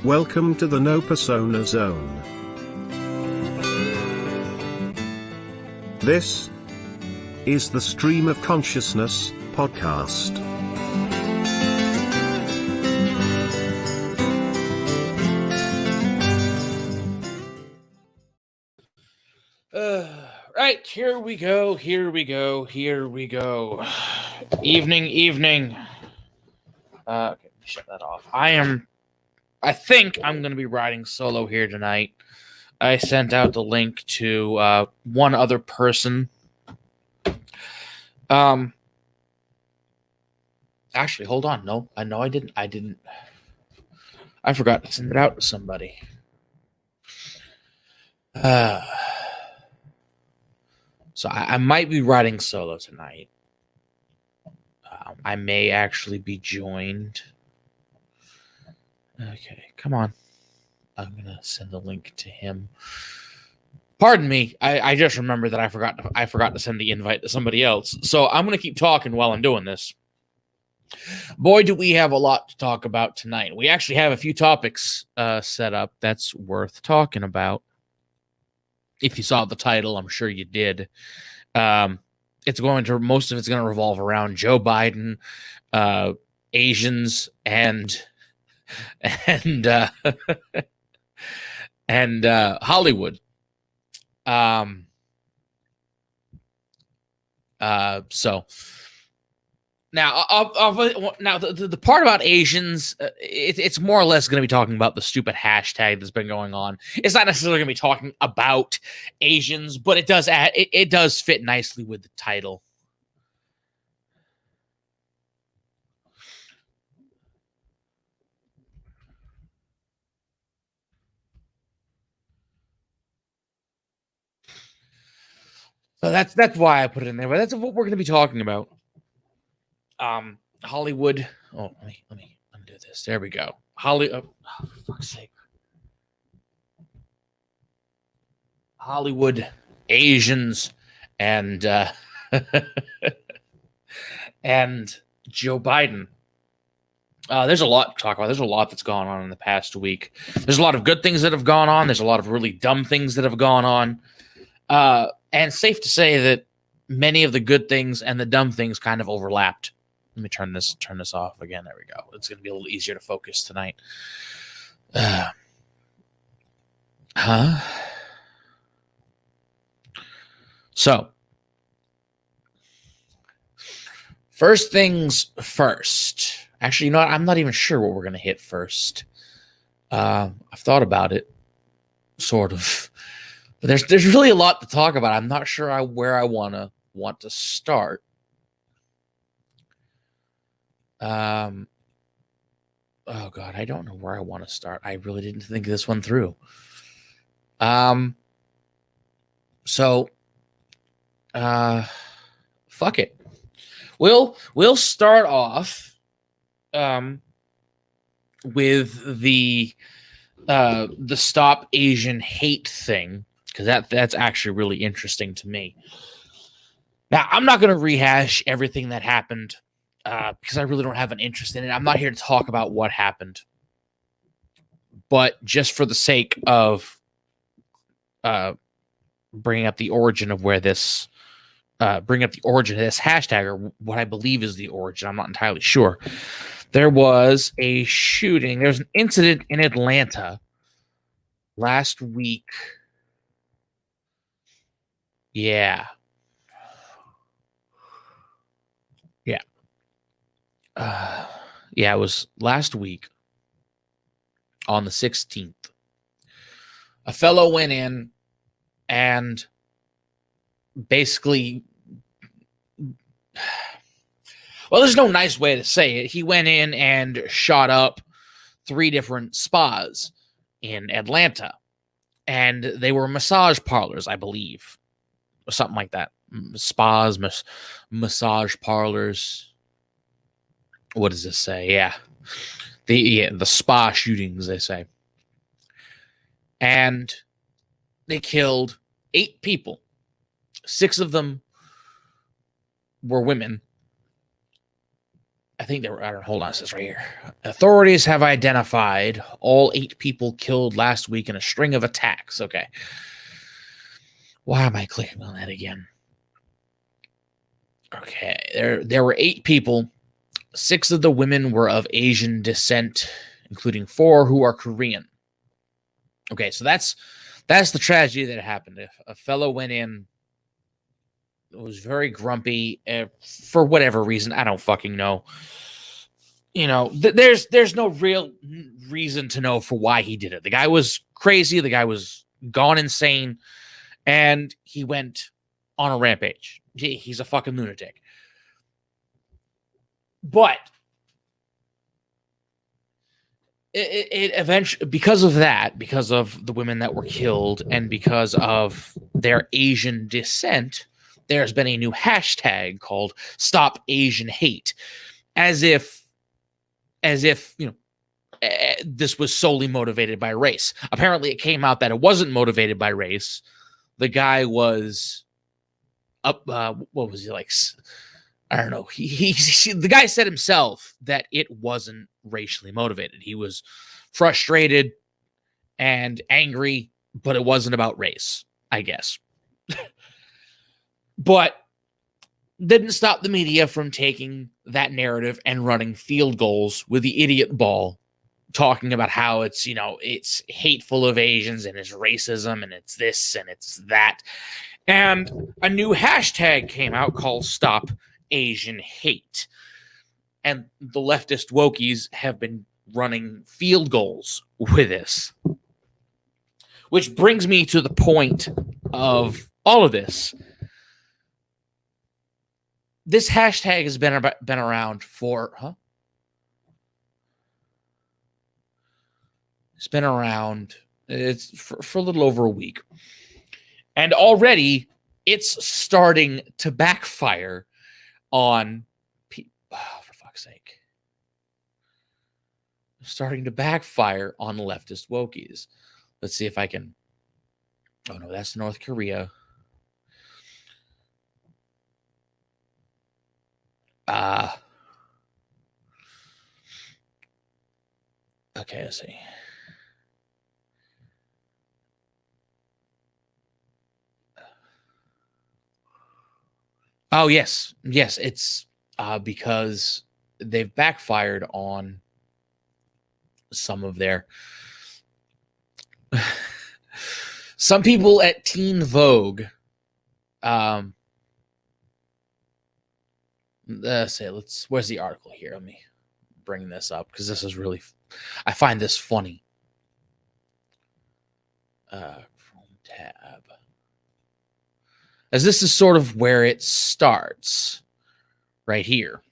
Welcome to the No Persona Zone. This is the Stream of Consciousness podcast. Right, here we go. Evening. Okay, shut that off. I think I'm going to be riding solo here tonight. I sent out the link to one other person. Actually, hold on. No, I didn't. I forgot to send it out to somebody. So I might be riding solo tonight. I may actually be joined. Okay, come on. I'm going to send a link to him. Pardon me. I just remembered that I forgot to send the invite to somebody else. So I'm going to keep talking while I'm doing this. Boy, do we have a lot to talk about tonight. We actually have a few topics set up that's worth talking about. If you saw the title, I'm sure you did. Most of it's going to revolve around Joe Biden, Asians, and Hollywood. So now, the part about Asians, it's more or less going to be talking about the stupid hashtag that's been going on. It's not necessarily going to be talking about Asians, but it does fit nicely with the title. So that's why I put it in there. But that's what we're going to be talking about. Hollywood. Oh, let me undo this. There we go. For fuck's sake. Hollywood, Asians, and and Joe Biden. There's a lot to talk about. There's a lot that's gone on in the past week. There's a lot of good things that have gone on. There's a lot of really dumb things that have gone on. And it's safe to say that many of the good things and the dumb things kind of overlapped. Let me turn this off again. There we go. It's going to be a little easier to focus tonight. So, first things first. Actually, you know what? I'm not even sure what we're going to hit first. I've thought about it, sort of. But there's really a lot to talk about. I'm not sure where I want to start. Oh God, I don't know where I want to start. I really didn't think this one through. So, fuck it. We'll start off, with the Stop Asian Hate thing, because that's actually really interesting to me. Now, I'm not going to rehash everything that happened. Because I really don't have an interest in it. I'm not here to talk about what happened. But just for the sake of bringing up the origin of this hashtag, or what I believe is the origin, I'm not entirely sure. There was a shooting. There was an incident in Atlanta last week. Yeah. It was last week on the 16th. A fellow went in and basically, well, there's no nice way to say it. He went in and shot up 3 different spas in Atlanta, and they were massage parlors, I believe, or something like that. Spas, massage parlors. What does this say? Yeah. The spa shootings, they say. And they killed 8 people. 6 of them were women. I think there were, I don't know, hold on, it says right here. Authorities have identified all 8 people killed last week in a string of attacks. Okay. Why am I clicking on that again? Okay, there were 8 people. 6 of the women were of Asian descent, including 4 who are Korean. Okay, so that's the tragedy that happened. If a fellow went in, was very grumpy for whatever reason, I don't fucking know. You know, there's no real reason to know for why he did it. The guy was crazy. The guy was gone insane, and he went on a rampage. He's a fucking lunatic. But it eventually, because of that, because of the women that were killed, and because of their Asian descent, there's been a new hashtag called StopAsianHate, as if you know, this was solely motivated by race. Apparently, it came out that it wasn't motivated by race. The guy was up. What was he like? I don't know. The guy said himself that it wasn't racially motivated. He was frustrated and angry, but it wasn't about race, I guess. But didn't stop the media from taking that narrative and running field goals with the idiot ball, talking about how it's, you know, it's hateful of Asians and it's racism and it's this and it's that. And a new hashtag came out called Stop Asian Hate. And the leftist wokies have been running field goals with this. Which brings me to the point of all of this. This hashtag has been around for, It's been around, it's for a little over a week. And already it's starting to backfire on people. Oh, for fuck's sake. Starting to backfire on leftist wokies. Let's see if I can. Oh, no, that's North Korea. Okay, let's see. Oh, yes. Yes, it's because they've backfired on some of their... Some people at Teen Vogue... where's the article here? Let me bring this up because this is really... I find this funny. Chrome tab. As this is sort of where it starts, right here.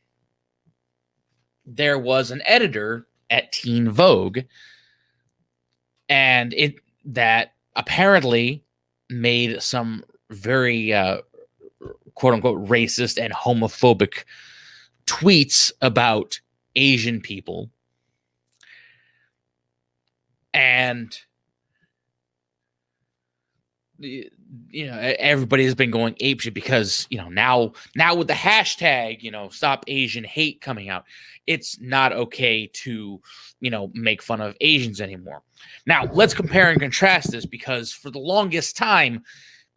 There was an editor at Teen Vogue, and that apparently made some very quote unquote racist and homophobic tweets about Asian people. And you know, everybody has been going apeshit because, you know, now with the hashtag, you know, Stop Asian Hate coming out, it's not okay to, you know, make fun of Asians anymore. Now, let's compare and contrast this, because for the longest time,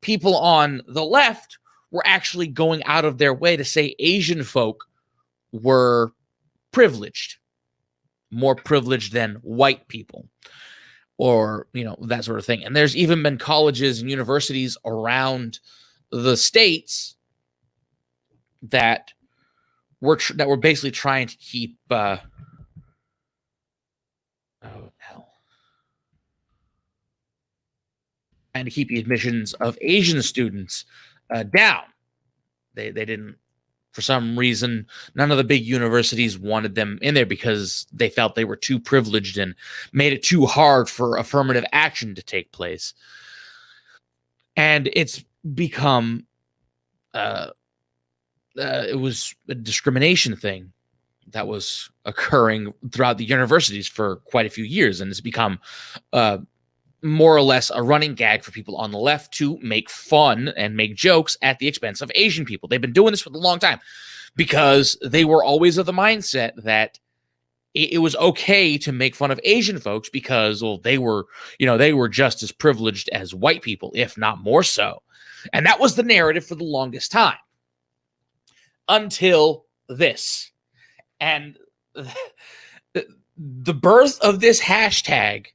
people on the left were actually going out of their way to say Asian folk were privileged, more privileged than white people, or, you know, that sort of thing. And there's even been colleges and universities around the states that were basically trying to keep and to keep the admissions of Asian students down. They didn't, for some reason, none of the big universities wanted them in there because they felt they were too privileged and made it too hard for affirmative action to take place. And it's become, it was a discrimination thing that was occurring throughout the universities for quite a few years. And it's become more or less a running gag for people on the left to make fun and make jokes at the expense of Asian people. They've been doing this for a long time. because they were always of the mindset that it was okay to make fun of Asian folks because, well, they were just as privileged as white people, if not more so. And that was the narrative for the longest time until this. And the birth of this hashtag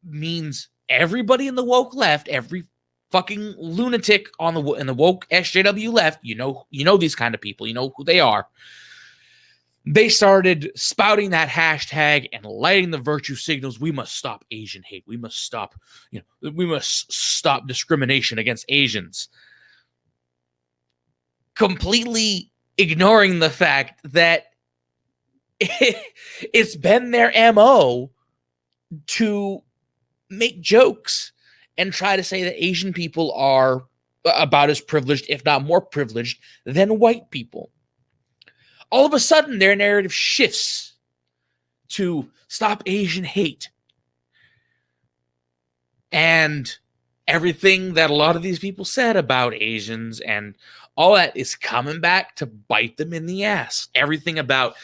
means everybody in the woke left, every fucking lunatic in the woke SJW left, you know these kind of people, you know who they are. They started spouting that hashtag and lighting the virtue signals. We must stop Asian hate. We must stop, we must stop discrimination against Asians. Completely ignoring the fact that it's been their MO to make jokes and try to say that Asian people are about as privileged, if not more privileged, than white people. All of a sudden, their narrative shifts to stop Asian hate. And everything that a lot of these people said about Asians and all that is coming back to bite them in the ass. Everything about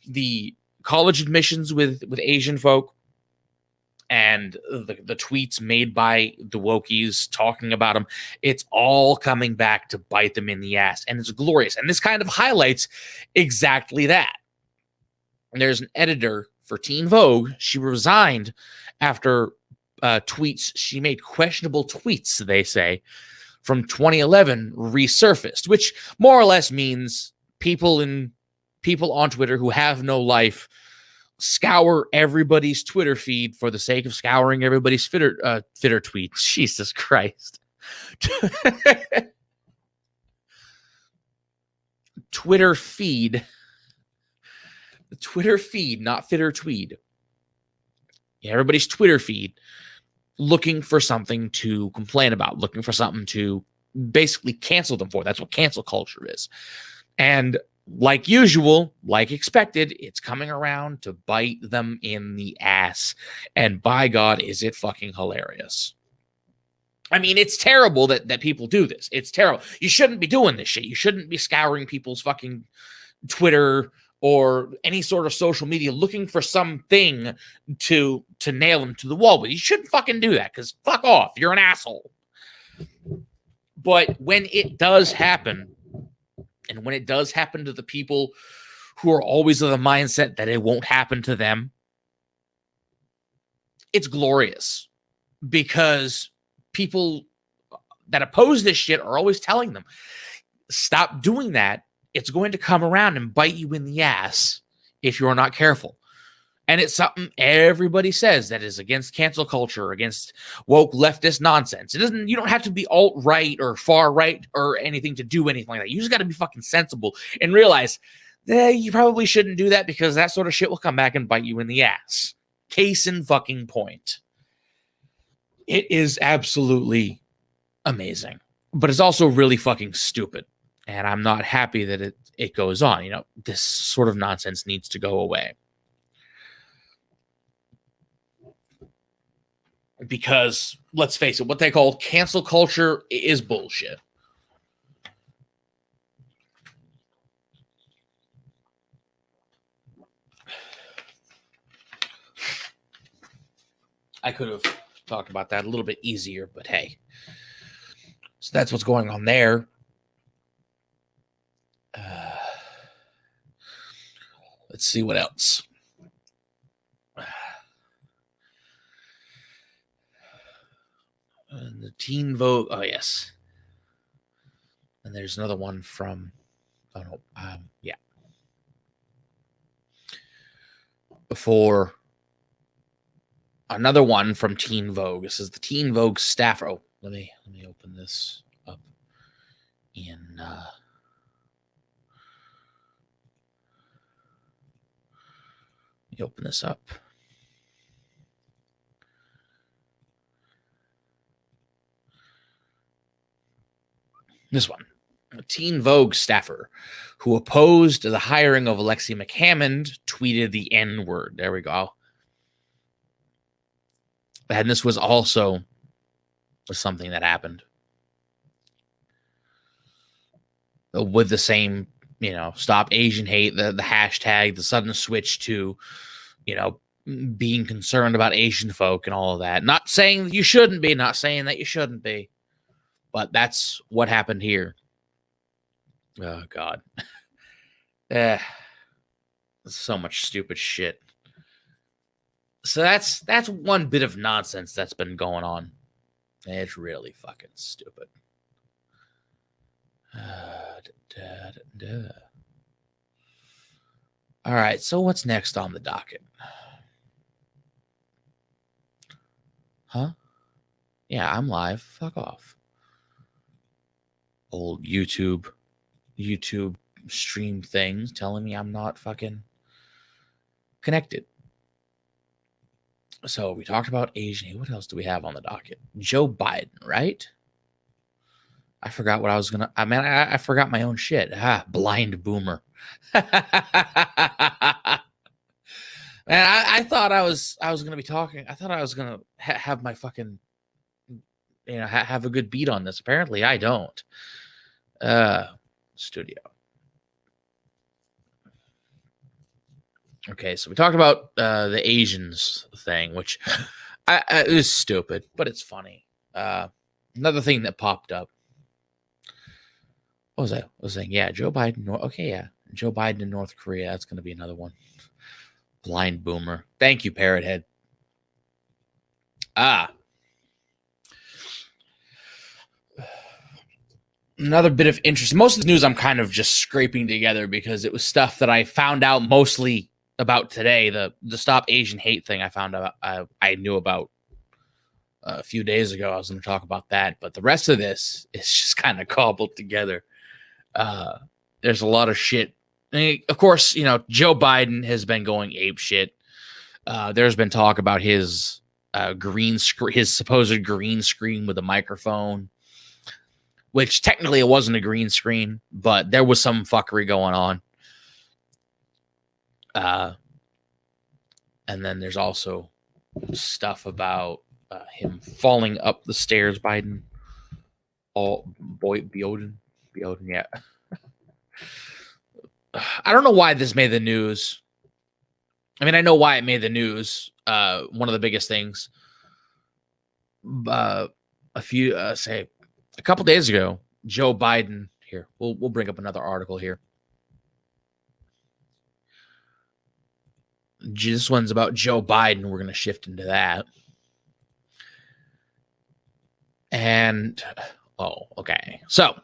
the college admissions with Asian folk and the tweets made by the wokies talking about them, it's all coming back to bite them in the ass. And it's glorious. And this kind of highlights exactly that. And there's an editor for Teen Vogue. She resigned after tweets. She made questionable tweets, they say, from 2011 resurfaced, which more or less means people on Twitter who have no life scour everybody's Twitter feed for the sake of scouring everybody's fitter tweets. Jesus Christ. Twitter feed, not fitter tweed. Yeah, everybody's Twitter feed looking for something to complain about, looking for something to basically cancel them for. That's what cancel culture is. And like usual, like expected, it's coming around to bite them in the ass. And by God, is it fucking hilarious. I mean, it's terrible that people do this. It's terrible. You shouldn't be doing this shit. You shouldn't be scouring people's fucking Twitter or any sort of social media looking for something to nail them to the wall with. You shouldn't fucking do that because fuck off. You're an asshole. But when it does happen, and when it does happen to the people who are always of the mindset that it won't happen to them, it's glorious because people that oppose this shit are always telling them, stop doing that. It's going to come around and bite you in the ass if you're not careful. And it's something everybody says that is against cancel culture, against woke leftist nonsense. You don't have to be alt-right or far-right or anything to do anything like that. You just got to be fucking sensible and realize that you probably shouldn't do that because that sort of shit will come back and bite you in the ass. Case in fucking point. It is absolutely amazing, but it's also really fucking stupid. And I'm not happy that it goes on. This sort of nonsense needs to go away. Because, let's face it, what they call cancel culture is bullshit. I could have talked about that a little bit easier, but hey. So that's what's going on there. Let's see what else. And the Teen Vogue. Oh, yes. And there's another one from. Oh, no. Yeah. For another one from Teen Vogue. This is the Teen Vogue staffer. Oh, let me open this up in. Let me open this up. This one, a Teen Vogue staffer who opposed the hiring of Alexi McHammond tweeted the N-word. There we go. And this was also something that happened. with the same, Stop Asian Hate, the hashtag, the sudden switch to, being concerned about Asian folk and all of that. Not saying that you shouldn't be, but that's what happened here. Oh, God. So much stupid shit. So that's one bit of nonsense that's been going on. It's really fucking stupid. All right, so what's next on the docket? Huh? Yeah, I'm live. Fuck off. Old YouTube stream things telling me I'm not fucking connected. So we talked about Asian. What else do we have on the docket? Joe Biden, right? I forgot what I was gonna. I forgot my own shit. Blind boomer. Man, I thought I was gonna be talking. I thought I was gonna have my fucking, have a good beat on this. Apparently, I don't. Studio. Okay, so we talked about the Asians thing, which is stupid, but it's funny. Another thing that popped up. What was that? I was saying, yeah, Joe Biden. Okay, yeah, Joe Biden in North Korea. That's going to be another one. Blind boomer. Thank you, Parrot Head. Another bit of interest. Most of the news I'm kind of just scraping together because it was stuff that I found out mostly about today. The Stop Asian Hate thing I found out I knew about a few days ago. I was going to talk about that, but the rest of this is just kind of cobbled together. There's a lot of shit. I mean, of course, Joe Biden has been going ape shit. There's been talk about his his supposed green screen with a microphone, which technically it wasn't a green screen, but there was some fuckery going on. And then there's also stuff about him falling up the stairs, Biden. Bioden, yeah. I don't know why this made the news. I mean, I know why it made the news. One of the biggest things. A couple days ago, Joe Biden. Here, we'll bring up another article here. This one's about Joe Biden. We're going to shift into that. And, okay. So,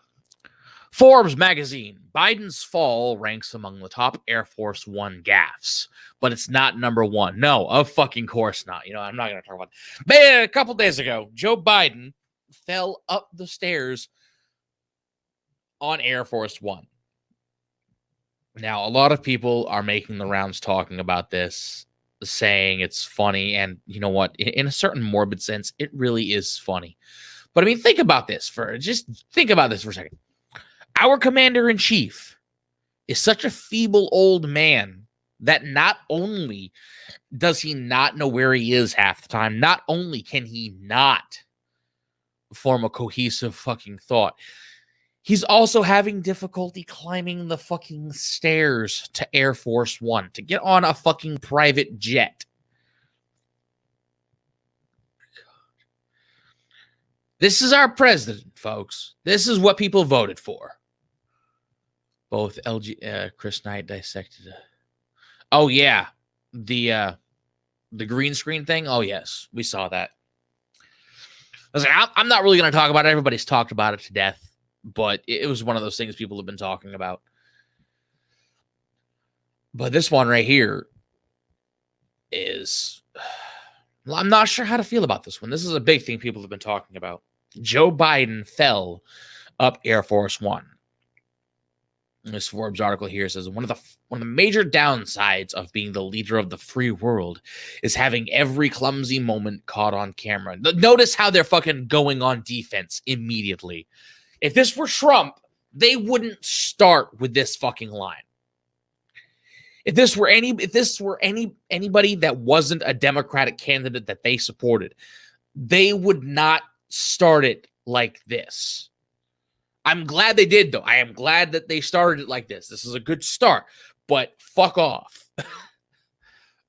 Forbes magazine, Biden's fall ranks among the top Air Force One gaffes, but it's not number one. No, of fucking course not. I'm not going to talk about it. But a couple days ago, Joe Biden fell up the stairs on Air Force One. Now, a lot of people are making the rounds talking about this, saying it's funny. And you know what? In a certain morbid sense, it really is funny. But I mean, think about this for a second. Our commander-in-chief is such a feeble old man that not only does he not know where he is half the time, not only can he not form a cohesive fucking thought, he's also having difficulty climbing the fucking stairs to Air Force One to get on a fucking private jet. This is our president, folks. This is what people voted for. Both Chris Knight dissected. Oh yeah, the green screen thing. Oh yes, we saw that. I was like, I'm not really going to talk about it. Everybody's talked about it to death, but it was one of those things people have been talking about. But this one right here is, well, I'm not sure how to feel about this one. This is a big thing people have been talking about. Joe Biden fell up Air Force One. This Forbes article here says one of the major downsides of being the leader of the free world is having every clumsy moment caught on camera. Notice how they're fucking going on defense immediately. If this were Trump, they wouldn't start with this fucking line. If this were anybody that wasn't a Democratic candidate that they supported, they would not start it like this. I'm glad they did, though. I am glad that they started it like this. This is a good start. But fuck off.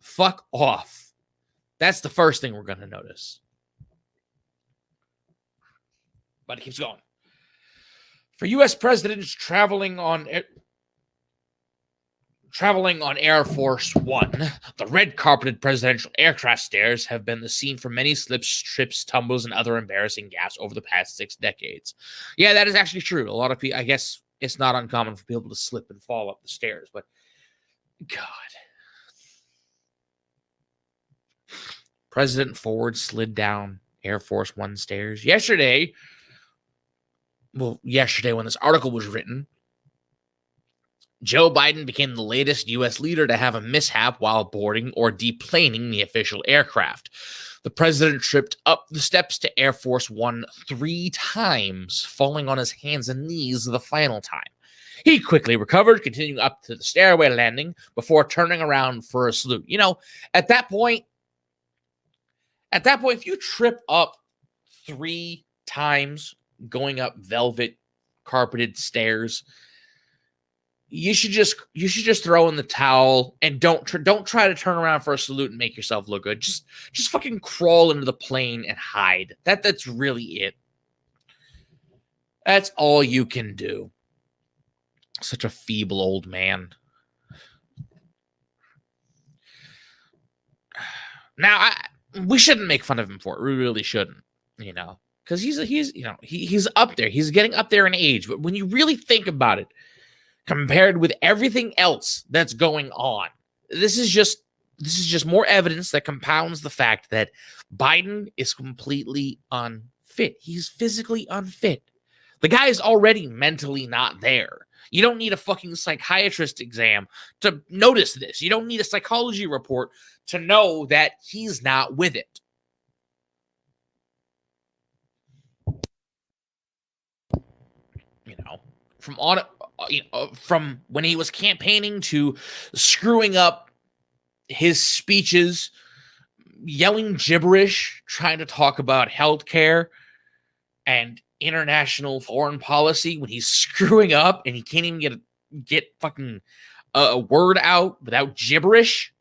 Fuck off. That's the first thing we're going to notice. But it keeps going. For U.S. presidents traveling on Air Force One, the red-carpeted presidential aircraft stairs have been the scene for many slips, trips, tumbles, and other embarrassing gaffes over the past 6 decades. Yeah, that is actually true. A lot of people, I guess it's not uncommon for people to slip and fall up the stairs, but God. President Ford slid down Air Force One stairs yesterday when this article was written. Joe Biden became the latest U.S. leader to have a mishap while boarding or deplaning the official aircraft. The president tripped up the steps to Air Force One 3 times, falling on his hands and knees the final time. He quickly recovered, continuing up to the stairway landing before turning around for a salute. You know, at that point, if you trip up 3 times going up velvet carpeted stairs, you should just throw in the towel and don't try to turn around for a salute and make yourself look good. Just fucking crawl into the plane and hide. That's really it. That's all you can do. Such a feeble old man. Now, we shouldn't make fun of him for it. We really shouldn't, you know, because he's up there. He's getting up there in age. But when you really think about it, compared with everything else that's going on, this is just more evidence that compounds the fact that Biden is completely unfit. He's physically unfit. The guy is already mentally not there. You don't need a fucking psychiatrist exam to notice this. You don't need a psychology report to know that he's not with it. You know, from when he was campaigning to screwing up his speeches, yelling gibberish, trying to talk about healthcare and international foreign policy when he's screwing up and he can't even get fucking a word out without gibberish.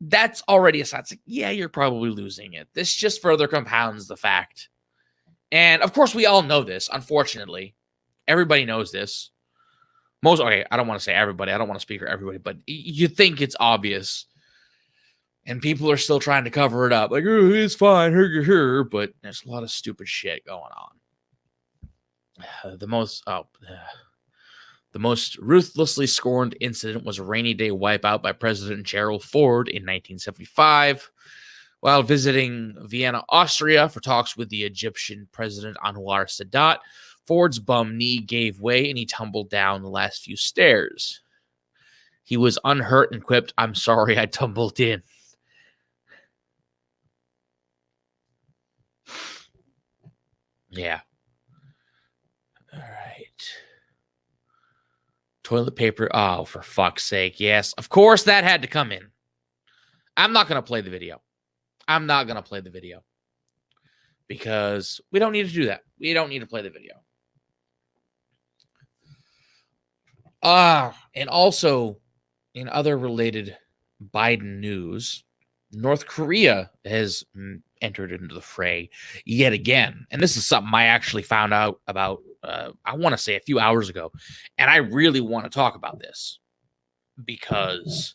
That's already a sign. It's like, yeah, you're probably losing it. This just further compounds the fact. And of course, we all know this, unfortunately. Everybody knows this. I don't want to say everybody. I don't want to speak for everybody, but you think it's obvious. And people are still trying to cover it up. Like, oh, it's fine, but there's a lot of stupid shit going on. The most ruthlessly scorned incident was a rainy day wipeout by President Gerald Ford in 1975. While visiting Vienna, Austria for talks with the Egyptian President Anwar Sadat, Ford's bum knee gave way and he tumbled down the last few stairs. He was unhurt and quipped, "I'm sorry I tumbled in." Yeah. All right. Toilet paper. Oh, for fuck's sake. Yes, of course that had to come in. I'm not going to play the video. Because we don't need to do that. We don't need to play the video. And also, in other related Biden news, North Korea has entered into the fray yet again. And this is something I actually found out about, I want to say a few hours ago. And I really want to talk about this because,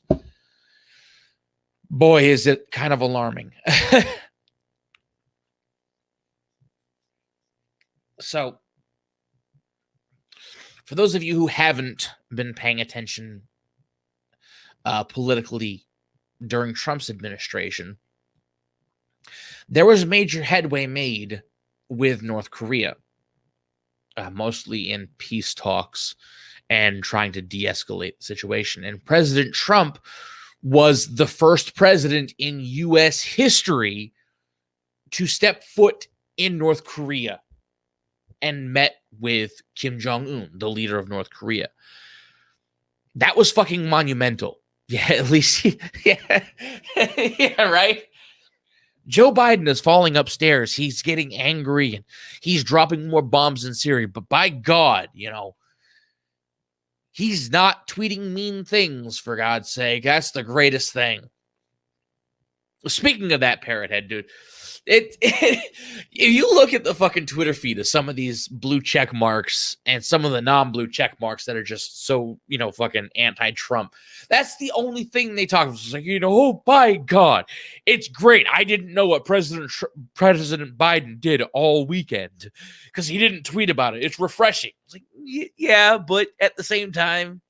boy, is it kind of alarming. So, for those of you who haven't been paying attention politically during Trump's administration, there was major headway made with North Korea, mostly in peace talks and trying to de-escalate the situation. And President Trump was the first president in U.S. history to step foot in North Korea and met with Kim Jong-un, the leader of North Korea. That was fucking monumental. Yeah, at least, yeah, yeah, right? Joe Biden is falling upstairs. He's getting angry and he's dropping more bombs in Syria. But by God, he's not tweeting mean things, for God's sake. That's the greatest thing. Speaking of that parrot head, dude, if you look at the fucking Twitter feed of some of these blue check marks and some of the non-blue check marks that are just so, fucking anti-Trump, that's the only thing they talk about. It's like, oh, by God, it's great. I didn't know what President Biden did all weekend because he didn't tweet about it. It's refreshing. It's like, yeah, but at the same time,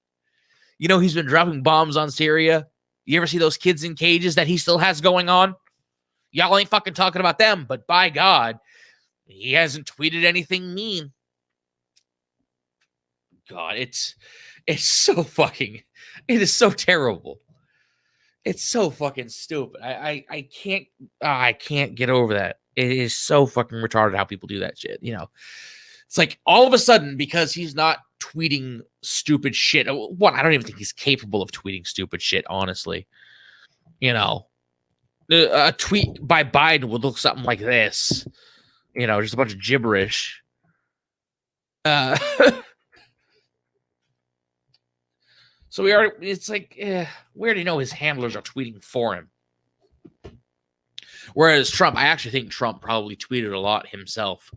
he's been dropping bombs on Syria. You ever see those kids in cages that he still has going on? Y'all ain't fucking talking about them, but by God, he hasn't tweeted anything mean. God, it is so terrible. It's so fucking stupid. I can't get over that. It is so fucking retarded how people do that shit. It's like all of a sudden, because he's not tweeting stupid shit. What? I don't even think he's capable of tweeting stupid shit, honestly. A tweet by Biden would look something like this. Just a bunch of gibberish. So we already know his handlers are tweeting for him. Whereas Trump, I actually think Trump probably tweeted a lot himself.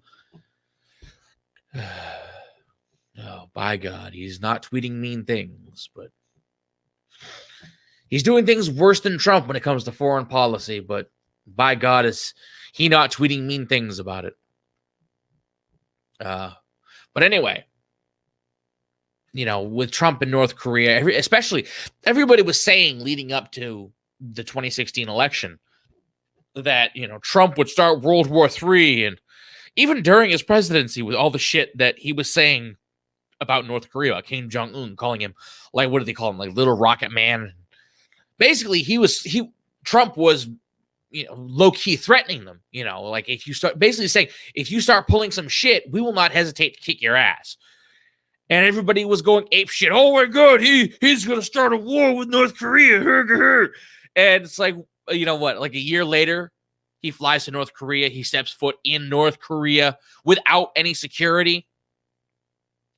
Oh, by God, he's not tweeting mean things, but he's doing things worse than Trump when it comes to foreign policy, but by God, is he not tweeting mean things about it? But anyway, with Trump and North Korea, especially everybody was saying leading up to the 2016 election that, Trump would start World War III. And even during his presidency, with all the shit that he was saying about North Korea, Kim Jong-un, calling him, like, what do they call him? Like Little Rocket Man. Basically, Trump was, low-key threatening them, like if you start basically saying, if you start pulling some shit, we will not hesitate to kick your ass. And everybody was going ape shit. Oh my God, he's going to start a war with North Korea. And it's like, what? Like a year later, he flies to North Korea. He steps foot in North Korea without any security.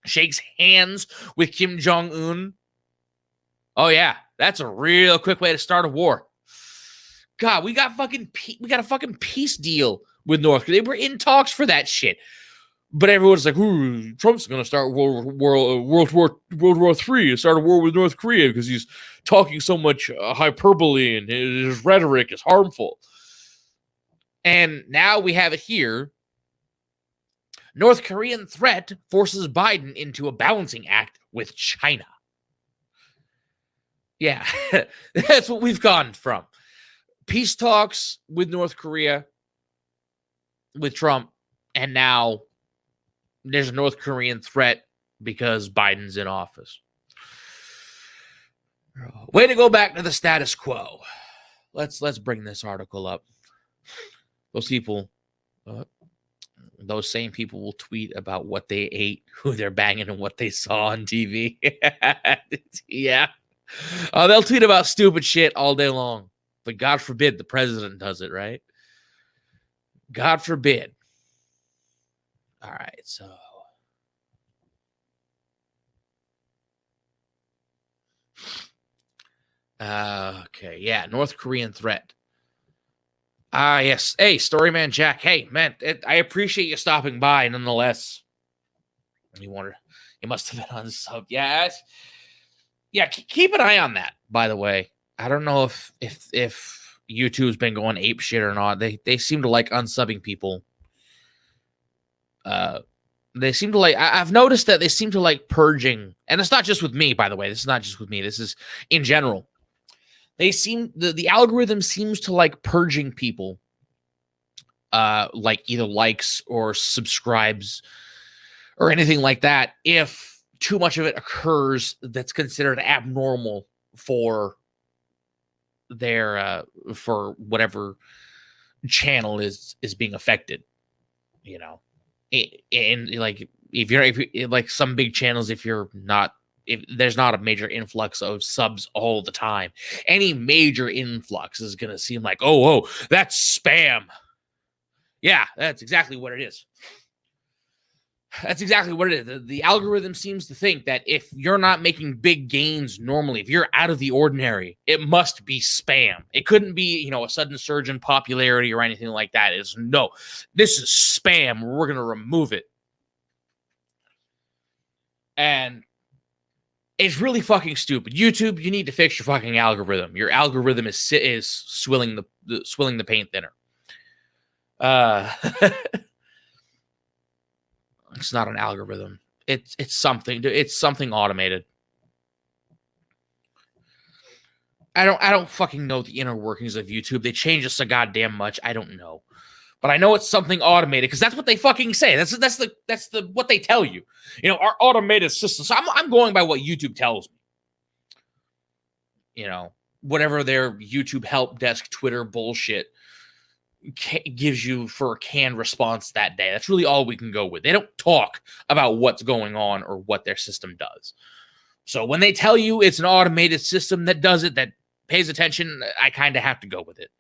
Shakes hands with Kim Jong-un. Oh yeah, that's a real quick way to start a war. God, we got a fucking peace deal with North Korea. They were in talks for that shit. But everyone's like, ooh, Trump's going to start World War III, start a war with North Korea because he's talking so much hyperbole and his rhetoric is harmful. And now we have it here. North Korean threat forces Biden into a balancing act with China. Yeah, that's what we've gone from. Peace talks with North Korea, with Trump, and now there's a North Korean threat because Biden's in office. Way to go back to the status quo. Let's bring this article up. Those same people will tweet about what they ate, who they're banging, and what they saw on TV. Yeah. They'll tweet about stupid shit all day long. But God forbid the president does it, right? God forbid. All right, so. Okay, yeah, North Korean threat. Yes. Hey, Storyman Jack. Hey, man, I appreciate you stopping by nonetheless. You must have been unsubbed. Yeah. Yeah, keep an eye on that, by the way. I don't know if YouTube's been going ape shit or not. They seem to like unsubbing people. They seem to like, I've noticed that they seem to like purging, and it's not just with me, by the way. This is not just with me. This is in general. The algorithm seems to like purging people, like either likes or subscribes or anything like that, if too much of it occurs that's considered abnormal for their for whatever channel is being affected, and like if you're like some big channels, if you're not if there's not a major influx of subs all the time. Any major influx is going to seem like, oh, that's spam. Yeah, that's exactly what it is. That's exactly what it is. The algorithm seems to think that if you're not making big gains normally, if you're out of the ordinary, it must be spam. It couldn't be, a sudden surge in popularity or anything like that. It's no, this is spam. We're going to remove it. And it's really fucking stupid. YouTube, you need to fix your fucking algorithm. Your algorithm is swilling the paint thinner. It's not an algorithm. It's something. It's something automated. I don't fucking know the inner workings of YouTube. They change us so goddamn much. I don't know, but I know it's something automated because that's what they fucking say. That's the what they tell you. Our automated system. So I'm going by what YouTube tells me. Whatever their YouTube help desk, Twitter bullshit gives you for a canned response that day. That's really all we can go with. They don't talk about what's going on or what their system does. So when they tell you it's an automated system that does it, that pays attention, I kind of have to go with it.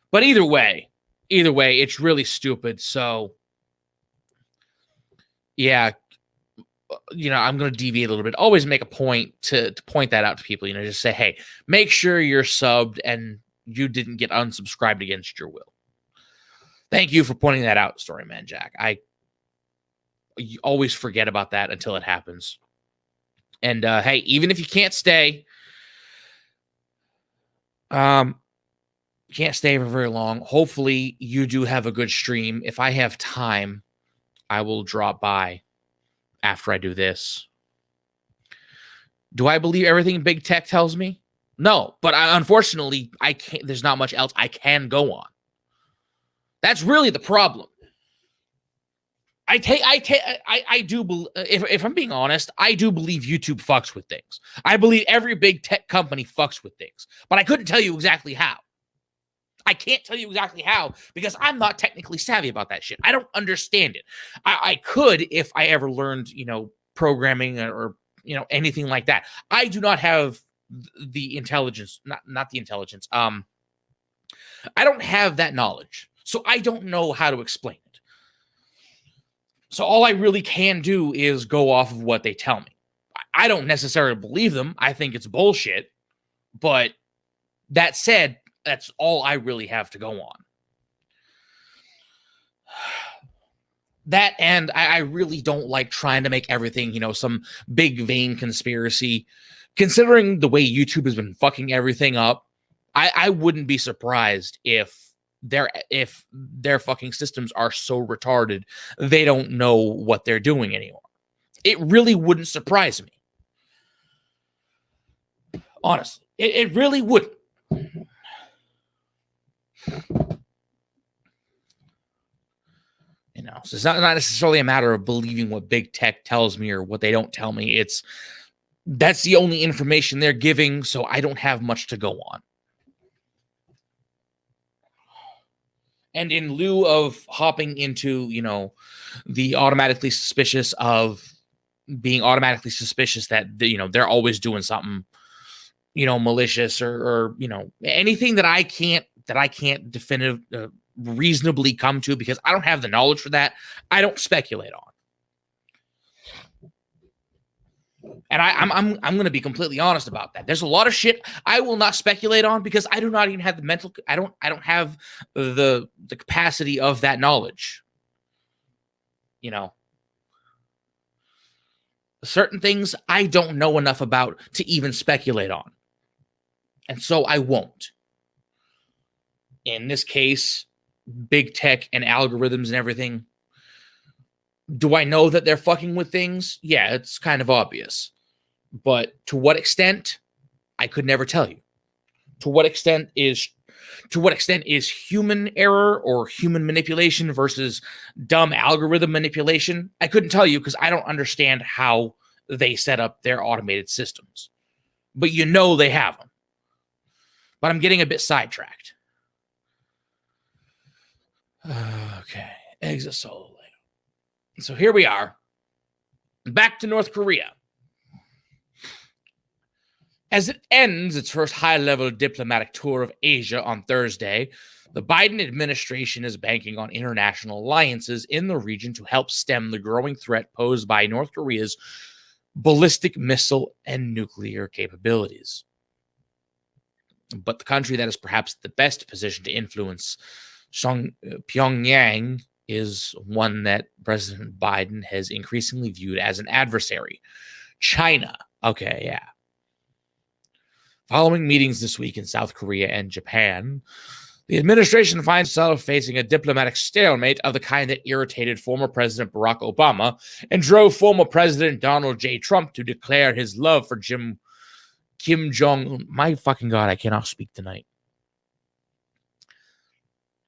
But either way, it's really stupid. So yeah, I'm going to deviate a little bit. Always make a point to point that out to people. Just say, hey, make sure you're subbed and you didn't get unsubscribed against your will. Thank you for pointing that out, Storyman Jack. You always forget about that until it happens. And hey, even if you can't stay, can't stay for very long. Hopefully, you do have a good stream. If I have time, I will drop by after I do this. Do I believe everything big tech tells me? No, but unfortunately, I can't. There's not much else I can go on. That's really the problem. I do believe, if I'm being honest, I do believe YouTube fucks with things. I believe every big tech company fucks with things, but I couldn't tell you exactly how. I can't tell you exactly how because I'm not technically savvy about that shit. I don't understand it. I could if I ever learned, programming or anything like that. I do not have the intelligence, not the intelligence. I don't have that knowledge. So I don't know how to explain it. So all I really can do is go off of what they tell me. I don't necessarily believe them. I think it's bullshit. But that said, that's all I really have to go on. That, and I really don't like trying to make everything, some big vain conspiracy. Considering the way YouTube has been fucking everything up, I wouldn't be surprised if their fucking systems are so retarded they don't know what they're doing anymore. It really wouldn't surprise me. Honestly, it really wouldn't. So it's not necessarily a matter of believing what big tech tells me or what they don't tell me. That's the only information they're giving, so I don't have much to go on. And in lieu of hopping into, the automatically suspicious of being automatically suspicious that, they're always doing something, malicious or anything that I can't reasonably come to because I don't have the knowledge for that, I don't speculate on. And I'm going to be completely honest about that. There's a lot of shit I will not speculate on because I do not even have the mental. I don't have the capacity of that knowledge. Certain things I don't know enough about to even speculate on, and so I won't. In this case, big tech and algorithms and everything. Do I know that they're fucking with things? Yeah, it's kind of obvious. But to what extent? I could never tell you. To what extent is human error or human manipulation versus dumb algorithm manipulation? I couldn't tell you because I don't understand how they set up their automated systems. But they have them. But I'm getting a bit sidetracked. Okay, exit solo later. So here we are, back to North Korea. As it ends its first high-level diplomatic tour of Asia on Thursday, the Biden administration is banking on international alliances in the region to help stem the growing threat posed by North Korea's ballistic missile and nuclear capabilities. But the country that is perhaps the best positioned to influence Pyongyang is one that President Biden has increasingly viewed as an adversary: China. Okay, yeah. Following meetings this week in South Korea and Japan, the administration finds itself facing a diplomatic stalemate of the kind that irritated former President Barack Obama and drove former President Donald J. Trump to declare his love for Kim Jong-un. My fucking God, I cannot speak tonight.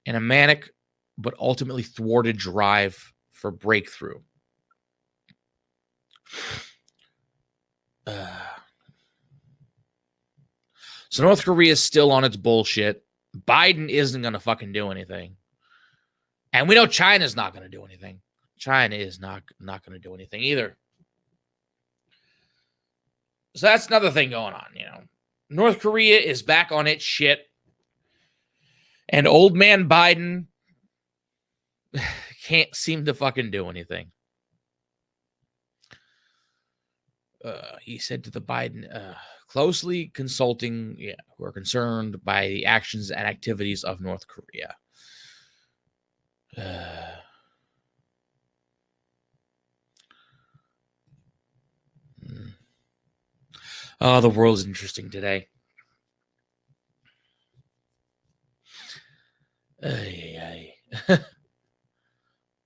In a manic but ultimately thwarted drive for breakthrough. So North Korea is still on its bullshit. Biden isn't going to fucking do anything. And we know China's not going to do anything. China is not going to do anything either. So that's another thing going on, you know. North Korea is back on its shit. And old man Biden can't seem to fucking do anything. He said to the Biden, closely consulting who are concerned by the actions and activities of North Korea. Oh, the world is interesting today. All right.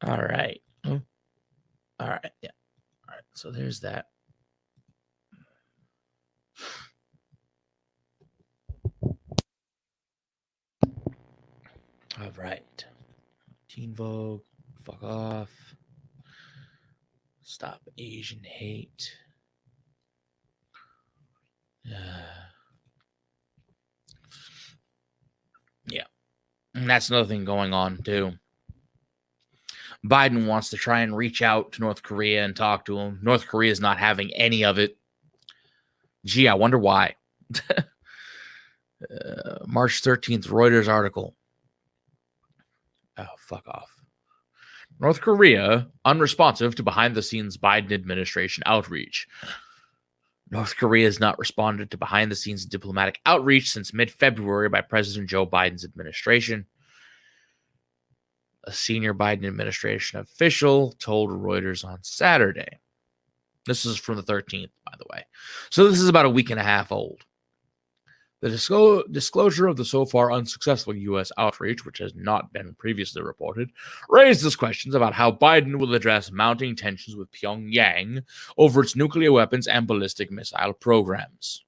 All right. Yeah. All right. So there's that. All right. Teen Vogue. Fuck off. Stop Asian hate. Yeah. And that's another thing going on, too. Biden wants to try and reach out to North Korea and talk to him. North Korea is not having any of it. Gee, I wonder why. March 13th, Reuters article. Oh, fuck off. North Korea, unresponsive to behind-the-scenes Biden administration outreach. North Korea has not responded to behind-the-scenes diplomatic outreach since mid-February by President Joe Biden's administration. A senior Biden administration official told Reuters on Saturday. This is from the 13th, by the way. So this is about a week and a half old. The disclosure of the so far unsuccessful U.S. outreach, which has not been previously reported, raises questions about how Biden will address mounting tensions with Pyongyang over its nuclear weapons and ballistic missile programs.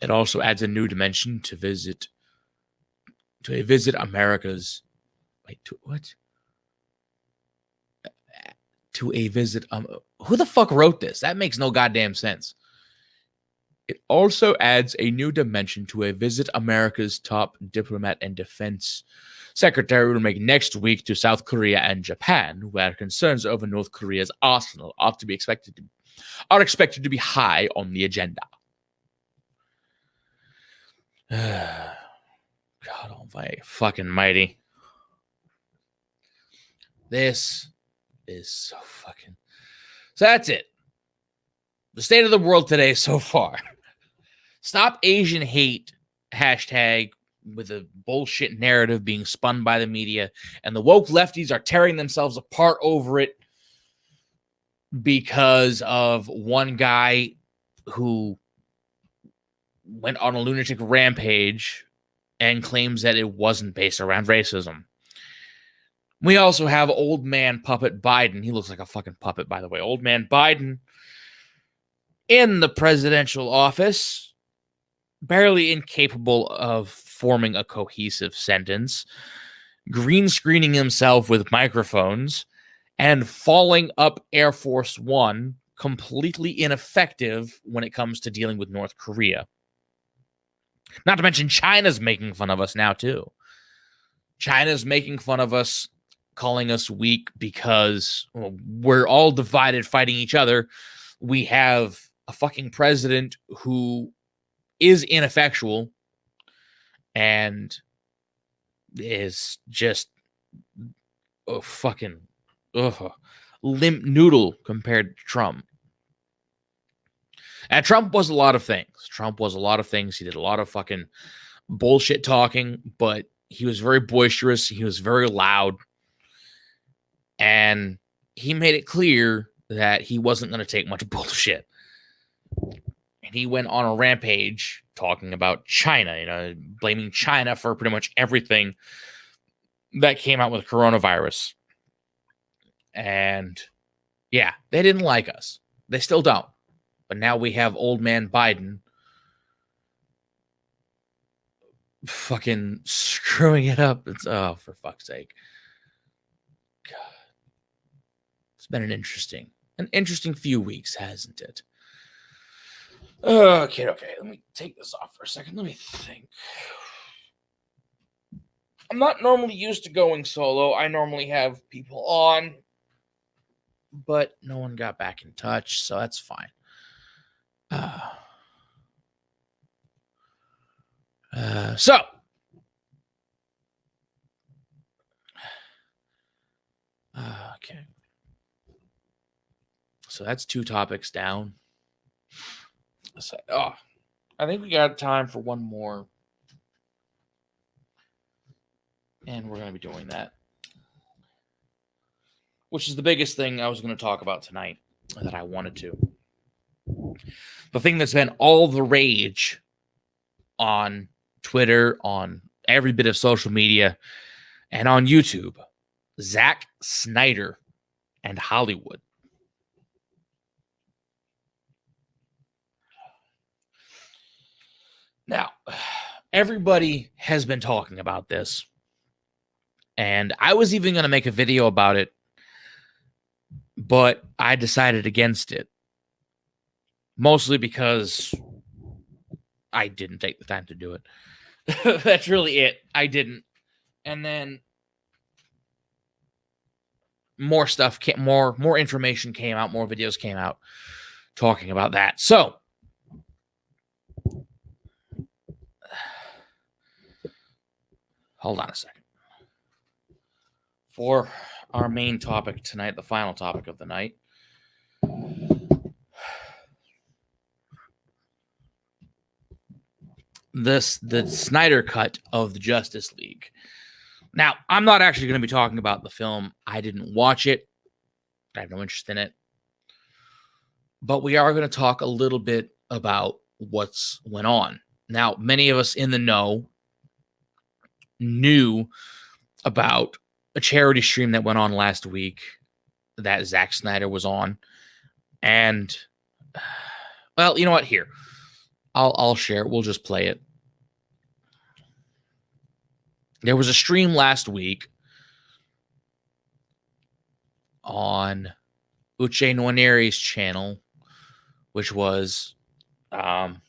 It also adds a new dimension to a visit America's. To a visit. Who the fuck wrote this? That makes no goddamn sense. It also adds a new dimension to a visit America's top diplomat and defense secretary will make next week to South Korea and Japan, where concerns over North Korea's arsenal are expected to be high on the agenda. God almighty, fucking mighty. This is so fucking... So that's it. The state of the world today so far. Stop Asian hate hashtag with a bullshit narrative being spun by the media, and the woke lefties are tearing themselves apart over it because of one guy who went on a lunatic rampage and claims that it wasn't based around racism. We also have old man puppet Biden. He looks like a fucking puppet, by the way. Old man Biden in the presidential office, barely incapable of forming a cohesive sentence, green screening himself with microphones, and falling up Air Force One, completely ineffective when it comes to dealing with North Korea. Not to mention China's making fun of us now, too. China's making fun of us, calling us weak because we're all divided fighting each other. We have a fucking president who is ineffectual and is just a fucking limp noodle compared to Trump. And Trump was a lot of things. He did a lot of fucking bullshit talking, but he was very boisterous. He was very loud. And he made it clear that he wasn't going to take much bullshit. And he went on a rampage talking about China, blaming China for pretty much everything that came out with coronavirus. And yeah, they didn't like us. They still don't. But now we have old man Biden fucking screwing it up. It's, for fuck's sake. God. It's been an interesting few weeks, hasn't it? Okay. Let me take this off for a second. Let me think. I'm not normally used to going solo. I normally have people on, but no one got back in touch, so that's fine. Okay. So that's 2 topics down. I think we got time for one more. And we're going to be doing that. Which is the biggest thing I was going to talk about tonight that I wanted to. The thing that's been all the rage on Twitter, on every bit of social media, and on YouTube. Zack Snyder and Hollywood. Now, everybody has been talking about this. And I was even going to make a video about it, but I decided against it. Mostly because I didn't take the time to do it. That's really it. I didn't. And then more stuff came, more information came out, more videos came out talking about that. So hold on a second. For our main topic tonight, the final topic of the night. The Snyder cut of the Justice League. Now, I'm not actually going to be talking about the film. I didn't watch it. I have no interest in it. But we are going to talk a little bit about what's went on. Now, many of us in the know knew about a charity stream that went on last week that Zack Snyder was on. And, well, you know what? Here. I'll share it. We'll just play it. There was a stream last week on Uche Nwaneri's channel, which was Uche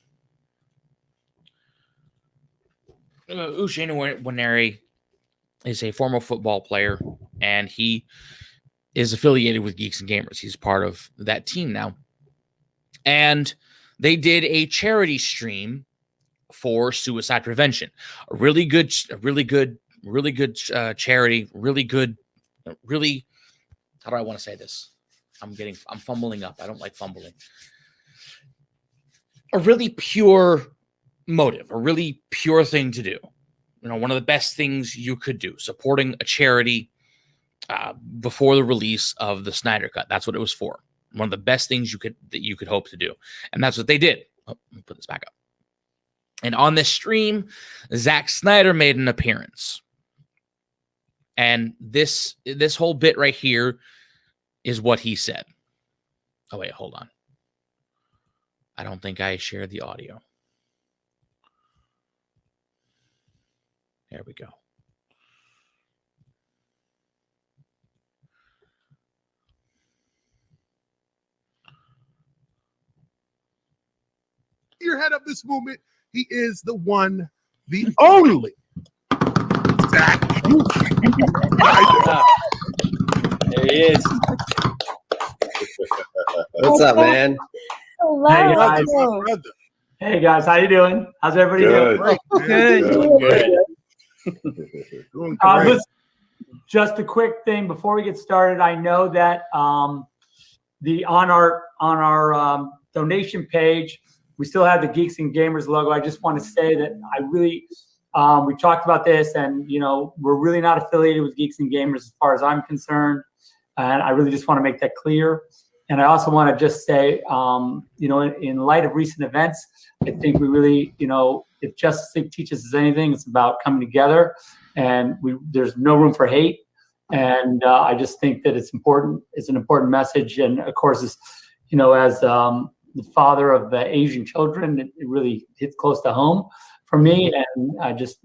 Nwaneri is a former football player, and he is affiliated with Geeks and Gamers. He's part of that team now. And they did a charity stream for suicide prevention. A really good charity. Really, how do I want to say this? I'm fumbling up. I don't like fumbling. A really pure motive, a really pure thing to do. One of the best things you could do, supporting a charity before the release of the Snyder Cut. That's what it was for. One of the best things you could hope to do. And that's what they did. Let me put this back up. And on this stream, Zack Snyder made an appearance. And this whole bit right here is what he said. Oh, wait, hold on. I don't think I shared the audio. There we go. Head of this movement, he is the one, the only. There he is. What's up, man? So Hello. Hey, guys. My brother. Hey guys, how you doing? How's everybody Good. doing? Great, man. Good. Doing great. Listen, just a quick thing before we get started. I know that on our donation page, we still have the Geeks and Gamers logo. I just want to say that I really we talked about this, and we're really not affiliated with Geeks and Gamers as far as I'm concerned, and I really just want to make that clear. And I also want to just say, in light of recent events, I think we really, if Justice League teaches us anything, it's about coming together, and there's no room for hate. And I just think that it's important. It's an important message. And of course, as the father of Asian children, it really hits close to home for me. And I just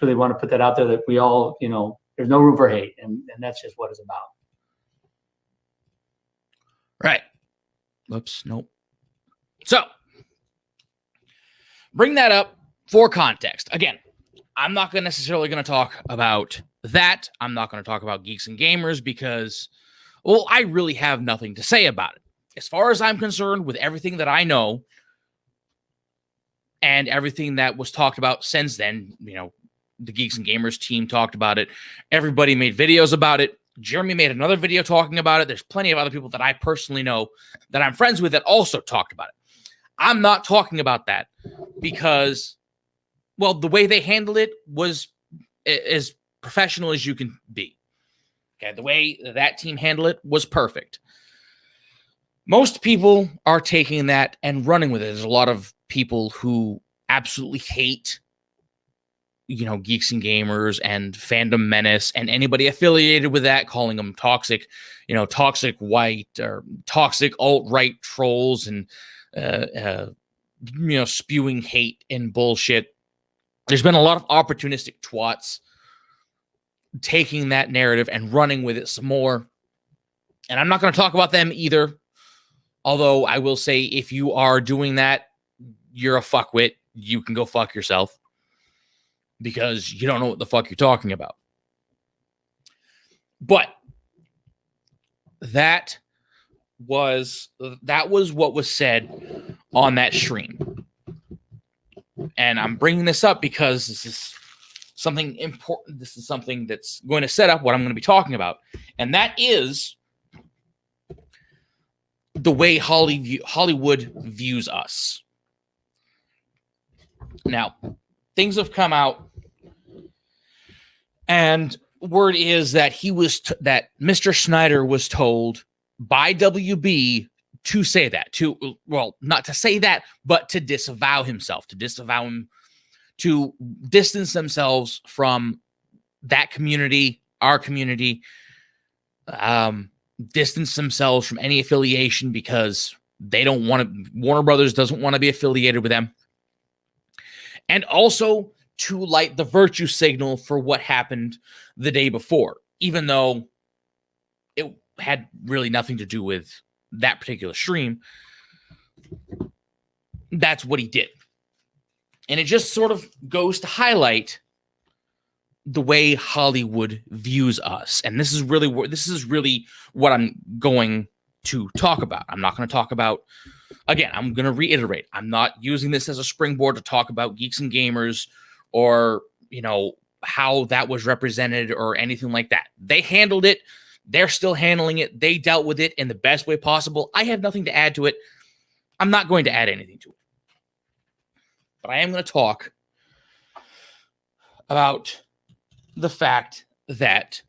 really want to put that out there that we all, there's no room for hate, and that's just what it's about. Right. Whoops. Nope. So, bring that up for context. Again, I'm not necessarily going to talk about that. I'm not going to talk about Geeks and Gamers because, well, I really have nothing to say about it. As far as I'm concerned, with everything that I know and everything that was talked about since then, the Geeks and Gamers team talked about it. Everybody made videos about it. Jeremy made another video talking about it. There's plenty of other people that I personally know that I'm friends with that also talked about it. I'm not talking about that because, well, the way they handled it was as professional as you can be. Okay, the way that team handled it was perfect. Most people are taking that and running with it. There's a lot of people who absolutely hate Geeks and Gamers and Fandom Menace and anybody affiliated with that, calling them toxic, toxic white or toxic alt-right trolls and, spewing hate and bullshit. There's been a lot of opportunistic twats taking that narrative and running with it some more. And I'm not going to talk about them either. Although I will say, if you are doing that, you're a fuckwit. You can go fuck yourself, because you don't know what the fuck you're talking about. But that was what was said on that stream. And I'm bringing this up because this is something important. This is something that's going to set up what I'm going to be talking about. And that is the way Hollywood views us. Now, things have come out, and word is that that Mr. Snyder was told by WB to say that, not to say that, but to disavow himself, to distance themselves from that community, our community, distance themselves from any affiliation because they don't want to. Warner Brothers doesn't want to be affiliated with them. And also to light the virtue signal for what happened the day before, even though it had really nothing to do with that particular stream. That's what he did. And it just sort of goes to highlight the way Hollywood views us. And this is really what I'm going to talk about. I'm not going to talk about, again, I'm going to reiterate, I'm not using this as a springboard to talk about Geeks and Gamers or, how that was represented or anything like that. They handled it. They're still handling it. They dealt with it in the best way possible. I have nothing to add to it. I'm not going to add anything to it. But I am going to talk about the fact that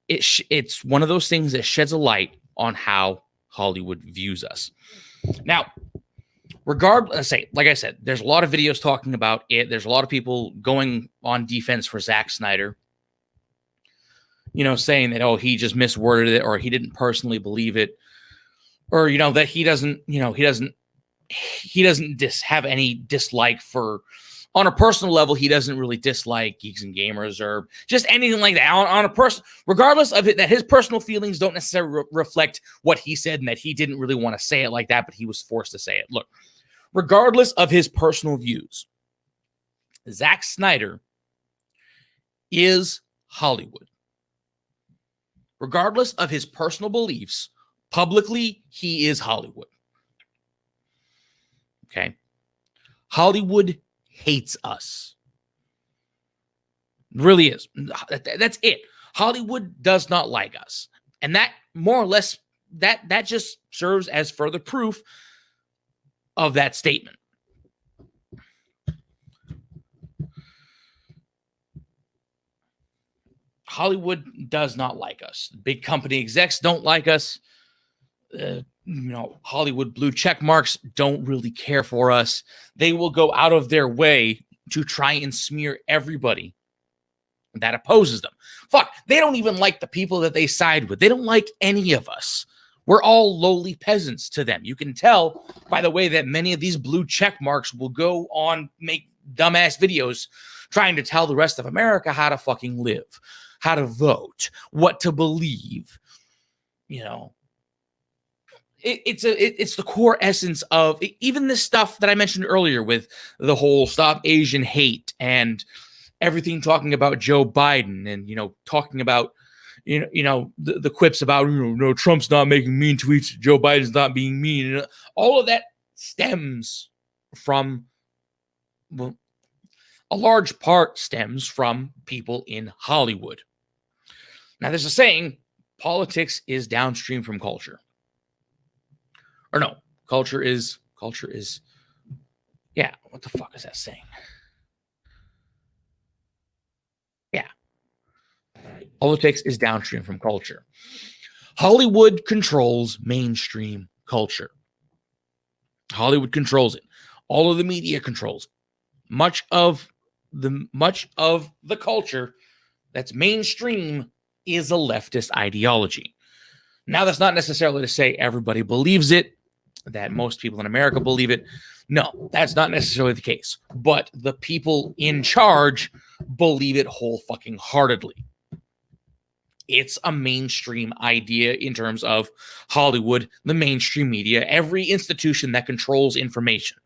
it's one of those things that sheds a light on how Hollywood views us. Now, like I said, there's a lot of videos talking about it. There's a lot of people going on defense for Zack Snyder, saying that, he just misworded it, or he didn't personally believe it, or, that he doesn't have any dislike for, on a personal level, he doesn't really dislike Geeks and Gamers or just anything like that. On a person, regardless of it, that his personal feelings don't necessarily reflect what he said, and that he didn't really want to say it like that, but he was forced to say it. Look, regardless of his personal views, Zack Snyder is Hollywood. Regardless of his personal beliefs, publicly, he is Hollywood. Okay. Hollywood hates us. Really is. That's it. Hollywood does not like us. And that more or less, that just serves as further proof of that statement. Hollywood does not like us. Big company execs don't like us. Hollywood blue check marks don't really care for us. They will go out of their way to try and smear everybody that opposes them. Fuck, they don't even like the people that they side with. They don't like any of us. We're all lowly peasants to them. You can tell by the way that many of these blue check marks will go on, make dumbass videos trying to tell the rest of America how to fucking live, how to vote, what to believe. It's the core essence of even this stuff that I mentioned earlier with the whole Stop Asian Hate and everything talking about Joe Biden and, talking about, the quips about, Trump's not making mean tweets, Joe Biden's not being mean. All of that stems from, a large part stems from people in Hollywood. Now, there's a saying, politics is downstream from culture. Or no, culture is, yeah, what the fuck is that saying? Yeah. Politics is downstream from culture. Hollywood controls mainstream culture. Hollywood controls it. All of the media controls it. Much of the culture that's mainstream is a leftist ideology. Now, that's not necessarily to say everybody believes it, that most people in America believe it. No, that's not necessarily the case. But the people in charge believe it whole fucking heartedly. It's a mainstream idea in terms of Hollywood, the mainstream media, every institution that controls information.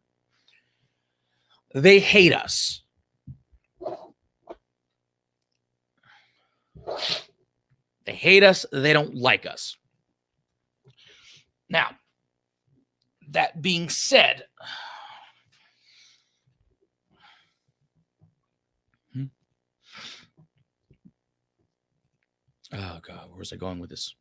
They hate us. They hate us. They don't like us. Now, that being said, oh God, where was I going with this?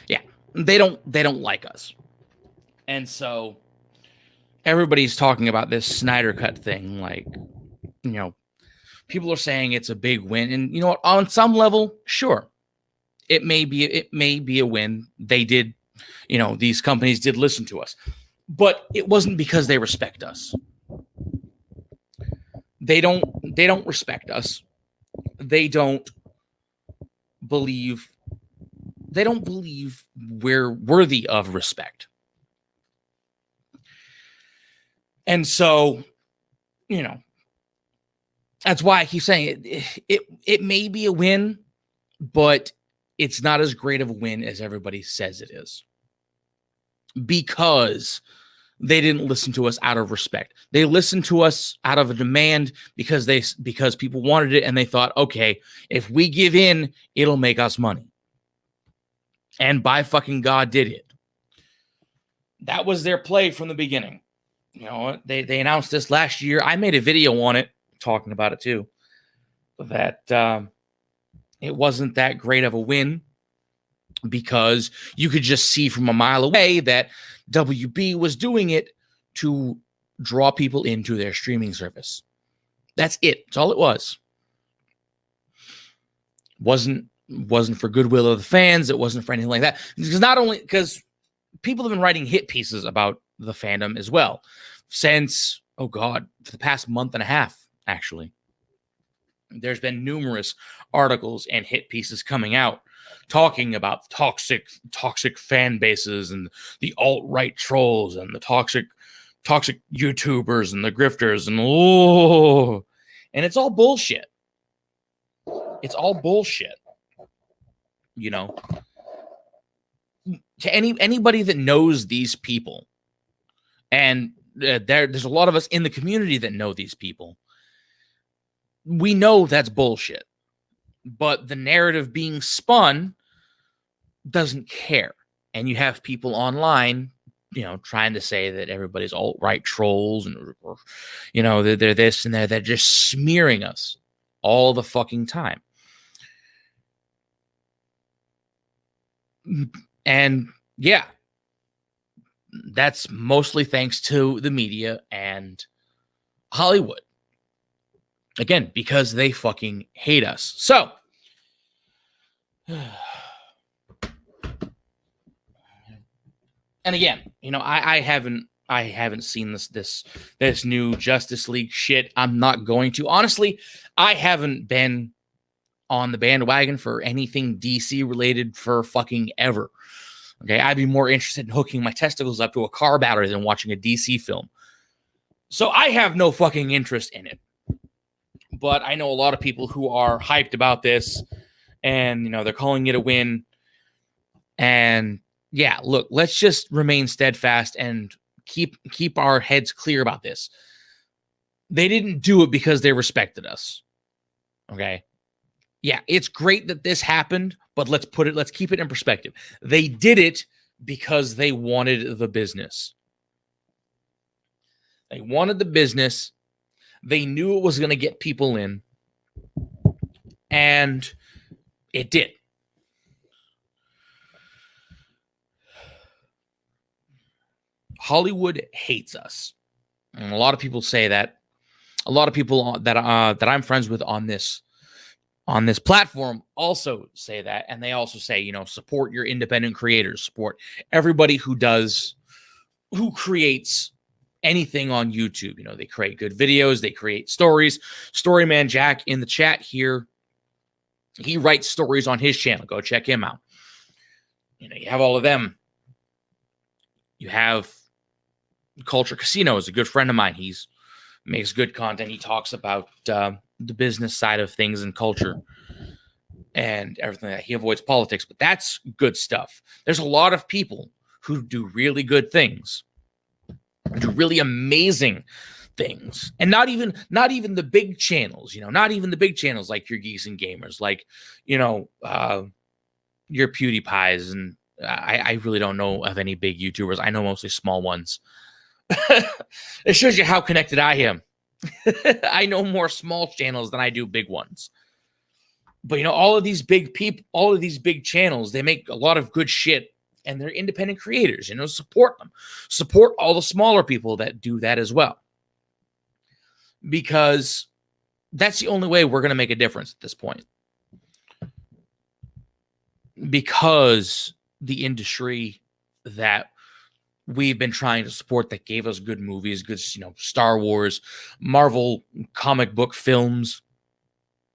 Yeah, they don't like us, and so everybody's talking about this Snyder Cut thing, like, people are saying it's a big win, and you know what? On some level, sure, it may be a win. They did, these companies did listen to us, but it wasn't because they respect us. They don't respect us. They don't believe we're worthy of respect. And so, that's why I keep saying it may be a win, but it's not as great of a win as everybody says it is. Because they didn't listen to us out of respect. They listened to us out of a demand because people wanted it, and they thought, okay, if we give in, it'll make us money. And by fucking God did it. That was their play from the beginning. They announced this last year. I made a video on it, talking about it too, that it wasn't that great of a win because you could just see from a mile away that WB was doing it to draw people into their streaming service. That's it. That's all it was. Wasn't for goodwill of the fans. It wasn't for anything like that. Because people have been writing hit pieces about the fandom as well since, for the past month and a half, actually. There's been numerous articles and hit pieces coming out talking about toxic fan bases and the alt-right trolls and the toxic YouTubers and the grifters and it's all bullshit. It's all bullshit. To anybody that knows these people, and there's a lot of us in the community that know these people, we know that's bullshit. but the narrative being spun doesn't care. And you have people online, trying to say that everybody's alt-right trolls or they're this and they're just smearing us all the fucking time. And yeah, that's mostly thanks to the media and Hollywood. Again, because they fucking hate us. So, and again, I haven't seen this new Justice League shit. I'm not going to. Honestly, I haven't been on the bandwagon for anything DC related for fucking ever. Okay, I'd be more interested in hooking my testicles up to a car battery than watching a DC film. So I have no fucking interest in it. But I know a lot of people who are hyped about this, and they're calling it a win. And yeah, look, let's just remain steadfast and keep our heads clear about this. They didn't do it because they respected us. Okay? Yeah, it's great that this happened, but let's keep it in perspective. They did it because they wanted the business. They wanted the business. They knew it was going to get people in, and it did. Hollywood hates us, and a lot of people say that. A lot of people that I'm friends with on this platform also say that, and they also say, support your independent creators, support everybody who creates anything on YouTube. They create good videos, they create stories. Storyman Jack in the chat here, he writes stories on his channel. Go check him out. You have all of them. You have Culture Casino is a good friend of mine. He's makes good content. He talks about the business side of things and culture and everything like that. He avoids politics, but that's good stuff. There's a lot of people who do really good things, do really amazing things, and not even the big channels. Not even the big channels like your Geeks and Gamers, like your PewDiePies, and I really don't know of any big YouTubers. I know mostly small ones. It shows you how connected I am. I know more small channels than I do big ones. But all of these big people, all of these big channels, they make a lot of good shit, and they're independent creators. Support them. Support all the smaller people that do that as well. Because that's the only way we're going to make a difference at this point. Because the industry that we've been trying to support, that gave us good movies, good, Star Wars, Marvel comic book films,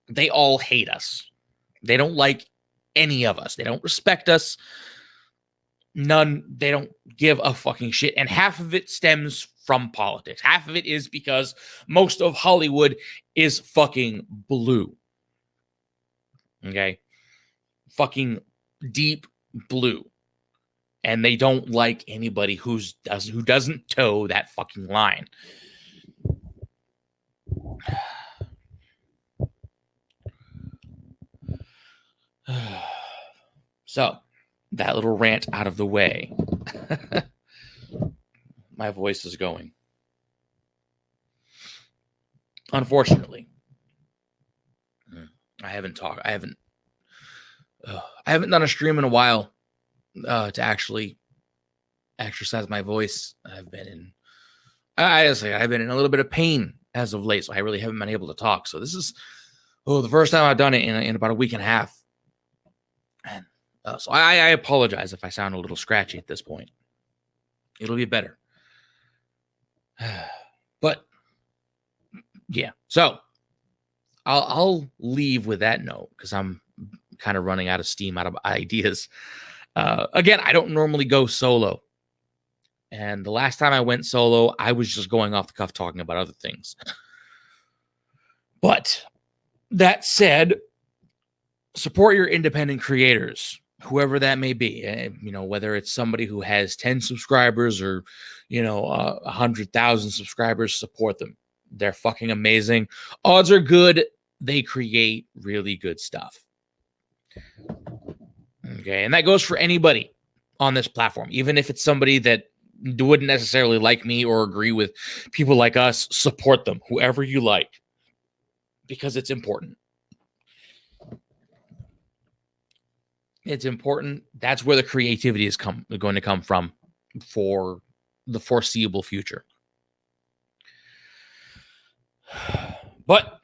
they all hate us. They don't like any of us. They don't respect us. They don't give a fucking shit. And half of it stems from politics. Half of it is because most of Hollywood is fucking blue. Okay? Fucking deep blue. And they don't like anybody who doesn't toe that fucking line. So, that little rant out of the way. My voice is going. Unfortunately, I haven't done a stream in a while to actually exercise my voice. I've been in a little bit of pain as of late, so I really haven't been able to talk. So this is the first time I've done it in about a week and a half. And so I apologize if I sound a little scratchy at this point. It'll be better. But yeah, so I'll leave with that note because I'm kind of running out of steam, out of ideas. Again, I don't normally go solo. And the last time I went solo, I was just going off the cuff talking about other things. But that said, support your independent creators, whoever that may be. Whether it's somebody who has 10 subscribers or, 100,000 subscribers, support them. They're fucking amazing. Odds are good they create really good stuff. Okay, and that goes for anybody on this platform, even if it's somebody that wouldn't necessarily like me or agree with people like us. Support them, whoever you like, because it's important. It's important. That's where the creativity is going to come from for the foreseeable future. But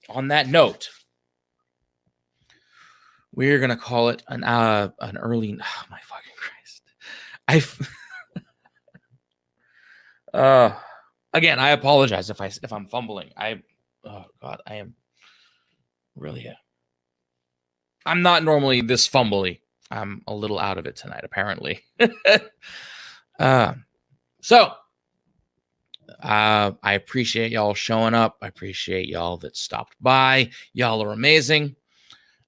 on that note, we're gonna call it an early. Oh my fucking Christ! Again, I apologize if I'm fumbling. Oh God, I am really. I'm not normally this fumbly. I'm a little out of it tonight, apparently. So I appreciate y'all showing up. I appreciate y'all that stopped by. Y'all are amazing.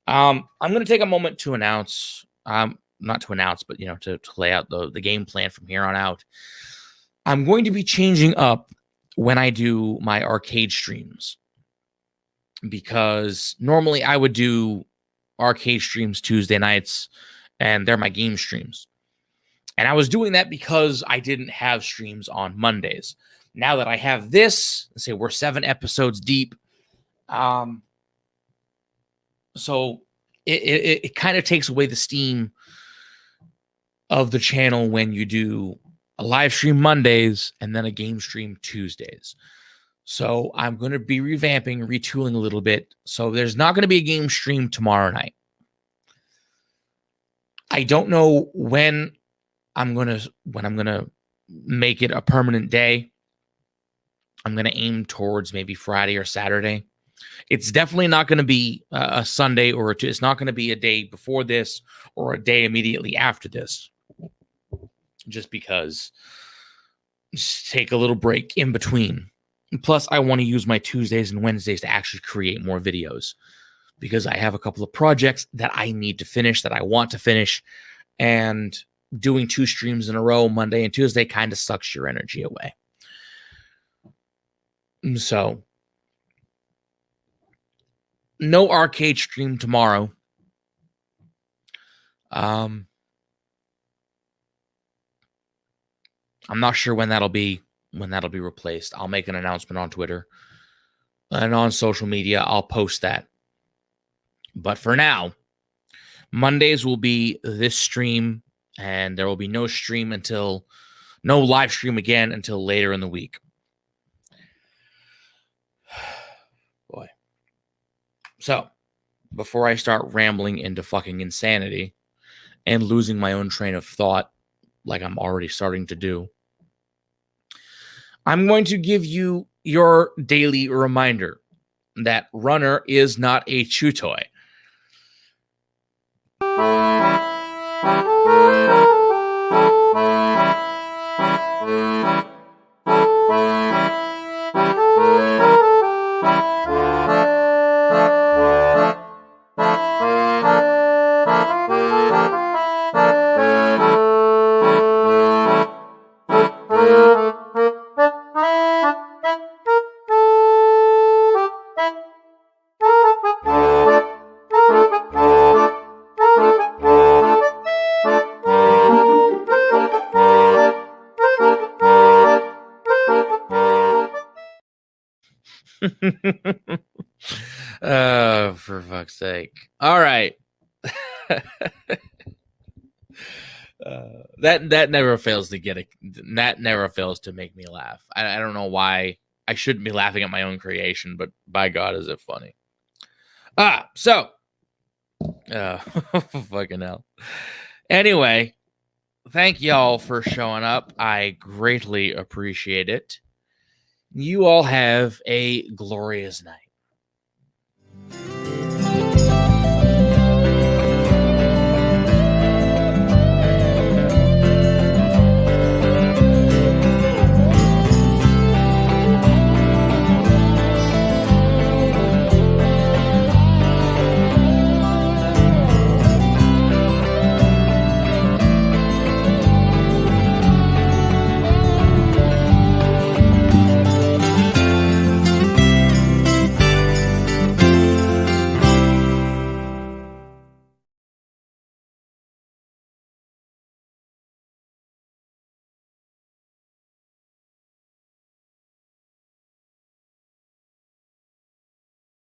I'm going to take a moment to announce, not to announce, but, to lay out the game plan from here on out. I'm going to be changing up when I do my arcade streams, because normally I would do arcade streams Tuesday nights, and they're my game streams. And I was doing that because I didn't have streams on Mondays. Now that I have this, let's say we're 7 episodes deep. So it kind of takes away the steam of the channel when you do a live stream Mondays and then a game stream Tuesdays. So I'm going to be revamping, retooling a little bit. So there's not going to be a game stream tomorrow night. I don't know when I'm going to make it a permanent day. I'm going to aim towards maybe Friday or Saturday. It's definitely not going to be a Sunday, or it's not going to be a day before this or a day immediately after this. Just because, just take a little break in between. Plus, I want to use my Tuesdays and Wednesdays to actually create more videos, because I have a couple of projects that I need to finish, that I want to finish, and doing 2 streams in a row, Monday and Tuesday, kind of sucks your energy away. So, no arcade stream tomorrow. I'm not sure when that'll be replaced. I'll make an announcement on Twitter and on social media. I'll post that. But for now, Mondays will be this stream, and there will be no live stream again until later in the week. Boy. So, before I start rambling into fucking insanity and losing my own train of thought, like I'm already starting to do, I'm going to give you your daily reminder that Runner is not a chew toy. Oh, for fuck's sake. All right. That never fails to make me laugh. I don't know why I shouldn't be laughing at my own creation, but by God, is it funny. So fucking hell. Anyway, thank y'all for showing up. I greatly appreciate it. You all have a glorious night.